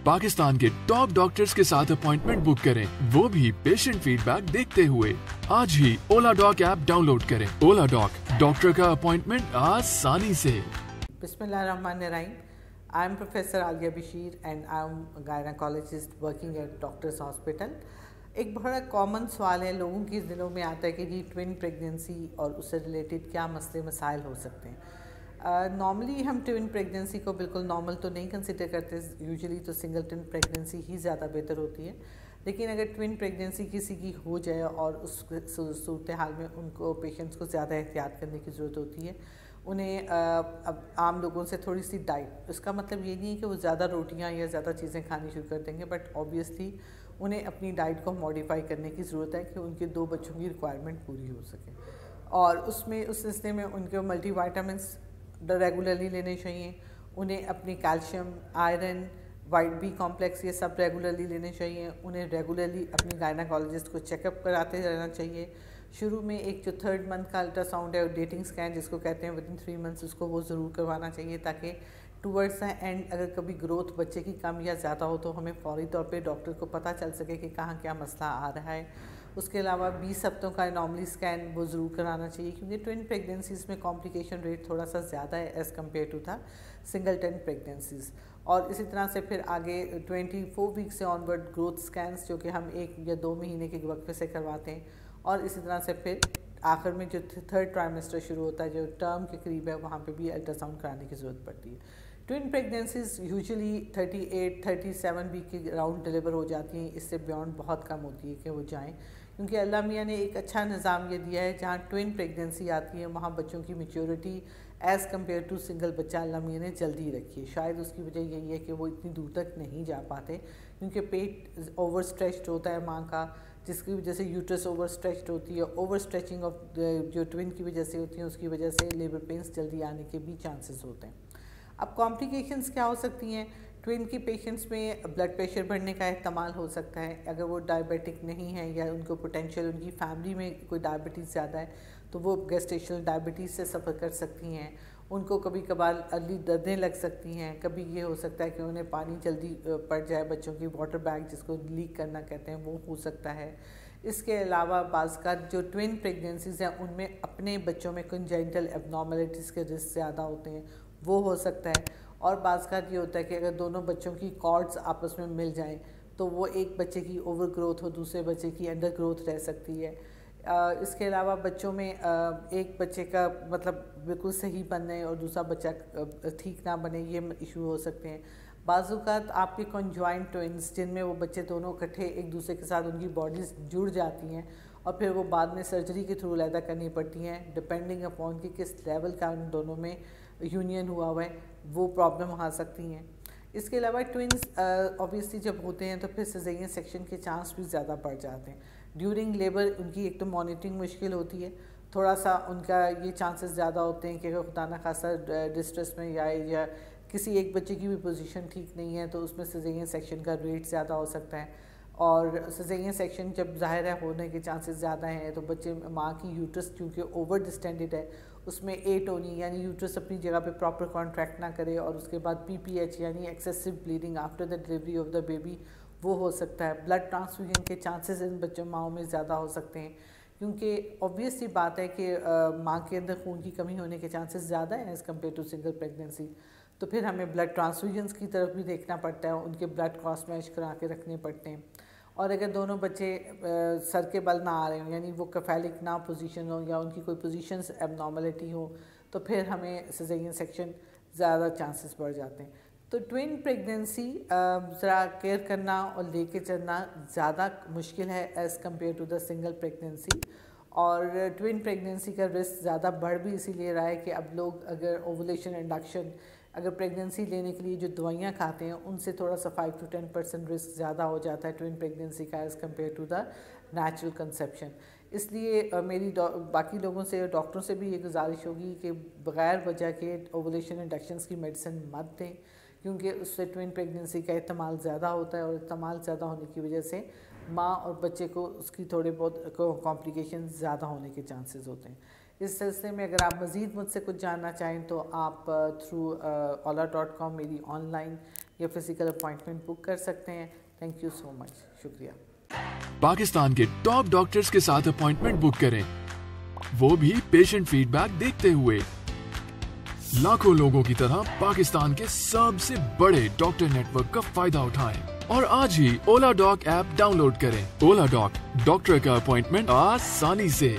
पाकिस्तान के top doctors के साथ अपॉइंटमेंट बुक करें, वो भी पेशेंट फीडबैक देखते हुए। आज ही ओला डॉक ऐप डाउनलोड करें। ओला डॉक, डॉक्टर का अपॉइंटमेंट आसानी से। Bismillahirrahmanirrahim. I am Professor Alia Bashir and I am a gynecologist working at Doctors Hospital. एक बड़ा कॉमन सवाल है लोगों के दिलों में आता है कि जी ट्विन प्रेगनेंसी और उससे रिलेटेड क्या मसले मसाइल हो सकते हैं। नॉर्मली हम ट्विन प्रेगनेंसी को बिल्कुल नॉर्मल तो नहीं कंसिडर करते, यूजुअली तो सिंगल ट्विन प्रेगनेंसी ही ज़्यादा बेहतर होती है। लेकिन अगर ट्विन प्रेगनेंसी किसी की हो जाए और उस सूरत हाल में उनको पेशेंट्स को ज़्यादा एहतियात करने की ज़रूरत होती है। उन्हें अब आम लोगों से थोड़ी सी डाइट, इसका मतलब ये नहीं है कि वो ज़्यादा रोटियां या ज़्यादा चीज़ें खानी शुरू कर देंगे, बट ऑब्वियसली उन्हें अपनी डाइट को मॉडिफाई करने की ज़रूरत है कि उनके 2 बच्चों की रिक्वायरमेंट पूरी हो सके। और उसमें उस सिलसिले में उनके मल्टीविटामिन्स रेगुलरली लेने चाहिए। उन्हें अपनी calcium, iron, vit B complex ये सब रेगुलरली लेने चाहिए। उन्हें रेगुलरली अपनी गायनाकोलॉजिस्ट को चेकअप कराते रहना चाहिए। शुरू में एक जो 3rd मंथ का अल्ट्रासाउंड है और डेटिंग स्कैन जिसको कहते हैं विदिन 3 मंथ्स, उसको वो ज़रूर करवाना चाहिए ताकि टूवर्ड्स द एंड अगर कभी ग्रोथ बच्चे की कम या ज़्यादा हो तो हमें फौरी तौर पे डॉक्टर को पता चल सके कि कहाँ क्या मसला आ रहा है। उसके अलावा 20 हफ्तों का नॉर्मली स्कैन वो ज़रूर कराना चाहिए क्योंकि ट्विन प्रेगनेंसीज़ में कॉम्प्लिकेशन रेट थोड़ा सा ज़्यादा है एज़ कम्पेयर टू था सिंगल टेन प्रेगनेंसीज़। और इसी तरह से फिर आगे 24 वीक से ऑनवर्ड ग्रोथ स्कैन्स जो कि हम 1 या 2 महीने के वक्फे से करवाते हैं। और इसी तरह से फिर आखिर में जो 3rd ट्राइमेस्टर शुरू होता है, जो टर्म के करीब है, वहाँ पे भी अल्ट्रासाउंड कराने की ज़रूरत पड़ती है। ट्विन प्रेगनेंसीज यूजुअली 38-37 वीक के राउंड डिलीवर हो जाती हैं, इससे बियॉन्ड बहुत कम होती है कि वो जाएं, क्योंकि अल्लाह मियाँ ने एक अच्छा निज़ाम ये दिया है जहाँ ट्विन प्रेगनेंसी आती है वहाँ बच्चों की maturity as compare to single बच्चा अल्लाह मियाँ ने जल्दी रखी है। शायद उसकी वजह यही है कि वो इतनी दूर तक नहीं जा पाते क्योंकि पेट ओवर स्ट्रेच्ड होता है माँ का, जिसकी वजह से यूट्रस ओवर स्ट्रेच्ड होती है। ओवर स्ट्रेचिंग ऑफ जो ट्विन की वजह से होती है उसकी वजह से लेबर पेन्स जल्दी आने के भी चांसेस होते हैं। अब कॉम्प्लिकेशंस क्या हो सकती हैं? ट्विन की पेशेंट्स में ब्लड प्रेशर बढ़ने का एहतमाल हो सकता है। अगर वो डायबिटिक नहीं है या उनको पोटेंशियल उनकी फैमिली में कोई डायबिटीज़ ज़्यादा है तो वो गेस्टेशनल डायबिटीज़ से सफ़र कर सकती हैं। उनको कभी कभार अर्ली दर्दें लग सकती हैं। कभी ये हो सकता है कि उन्हें पानी जल्दी पड़ जाए, बच्चों की वाटर बैग जिसको लीक करना कहते हैं वो हो सकता है। इसके अलावा बाज़ का जो ट्विन प्रेगनेंसीज़ हैं उनमें अपने बच्चों में कंजेनिटल एबनॉर्मलिटीज़ के रिस्क ज़्यादा होते हैं, वो हो सकता है। और बाज़ का ये होता है कि अगर दोनों बच्चों की कॉर्ड्स आपस में मिल जाएं तो वो एक बच्चे की ओवर ग्रोथ हो, दूसरे बच्चे की अंडर ग्रोथ रह सकती है। इसके अलावा बच्चों में एक बच्चे का मतलब बिल्कुल सही बनने और दूसरा बच्चा ठीक ना बने, ये इशू हो सकते हैं। बाज़ात आपके कॉन्जॉइंट ट्विन्स जिनमें वो बच्चे दोनों इकट्ठे एक दूसरे के साथ उनकी बॉडीज़ जुड़ जाती हैं और फिर वो बाद में सर्जरी के थ्रू अलहदा करनी पड़ती हैं, डिपेंडिंग अपॉन कि किस लेवल का उन दोनों में यूनियन हुआ हुआ है, वो प्रॉब्लम आ सकती हैं। इसके अलावा ट्विन्स ऑब्वियसली जब होते हैं तो फिर सिज़ेरियन सेक्शन के चांस भी ज़्यादा बढ़ जाते हैं। ड्यूरिंग लेबर उनकी एक तो मॉनिटरिंग मुश्किल होती है, थोड़ा सा उनका ये चांसेस ज़्यादा होते हैं कि अगर खुदा न खासा डिस्ट्रेस में या किसी एक बच्चे की भी पोजीशन ठीक नहीं है तो उसमें सिज़ेरियन सेक्शन का रेट ज़्यादा हो सकता है। और सिज़ेरियन सेक्शन जब ज़ाहिर है होने के चांसेस ज़्यादा हैं तो बच्चे माँ की यूट्रस क्योंकि ओवर डिस्टेंडेड है उसमें एटोनी यानी यूट्रस अपनी जगह पे प्रॉपर कॉन्ट्रैक्ट ना करे और उसके बाद पीपीएच यानी excessive bleeding after the delivery of the baby वो हो सकता है। ब्लड ट्रांसफ्यूजन के चांसेस इन बच्चों माओं में ज़्यादा हो सकते हैं क्योंकि ऑब्वियस सी बात है कि माँ के अंदर खून की कमी होने के चांसेस ज़्यादा हैं as compare to single pregnancy. तो फिर हमें ब्लड ट्रांसफ्यूजन्स की तरफ भी देखना पड़ता है, उनके ब्लड क्रॉस मैच करा के रखने पड़ते हैं। और अगर दोनों बच्चे सर के बल ना आ रहे हों यानी वो कफेलिक ना पोजीशन हो या उनकी कोई पोजीशंस एबनॉर्मलिटी हो तो फिर हमें सिज़ेरियन सेक्शन ज़्यादा चांसेस बढ़ जाते हैं। तो ट्विन प्रेगनेंसी ज़रा केयर करना और लेके चलना ज़्यादा मुश्किल है as compare to the single pregnancy. और ट्विन प्रेगनेंसी का रिस्क ज़्यादा बढ़ भी इसीलिए रहा है कि अब लोग अगर ओवुलेशन इंडक्शन अगर प्रेगनेंसी लेने के लिए जो दवाइयाँ खाते हैं उनसे थोड़ा सा 5 to 10% रिस्क ज़्यादा हो जाता है ट्विन प्रेगनेंसी का as compare to the natural conception. इसलिए मेरी बाकी लोगों से, डॉक्टरों से भी ये गुजारिश होगी कि बग़ैर वजह के ओवुलेशन इंडक्शंस की मेडिसिन मत दें क्योंकि उससे ट्विन प्रेगनेंसी का इस्तेमाल ज़्यादा होता है और इस्तेमाल ज़्यादा होने की वजह से माँ और बच्चे को उसकी थोड़े बहुत कॉम्प्लिकेशन ज़्यादा होने के चांसेस होते हैं। इस सिलसिले में अगर आप मज़ीद मुझसे कुछ जानना चाहें तो आप थ्रू ola.com मेरी ऑनलाइन या फिजिकल अपॉइंटमेंट बुक कर सकते हैं। थैंक यू सो मच, शुक्रिया। पाकिस्तान के टॉप डॉक्टर्स के साथ अपॉइंटमेंट बुक करें, वो भी पेशेंट फीडबैक देखते हुए। लाखों लोगों की तरह पाकिस्तान के सबसे बड़े डॉक्टर नेटवर्क का फायदा उठाएं और आज ही ओला डॉक ऐप डाउनलोड करें। ओला डॉक, डॉक्टर का अपॉइंटमेंट आसानी से।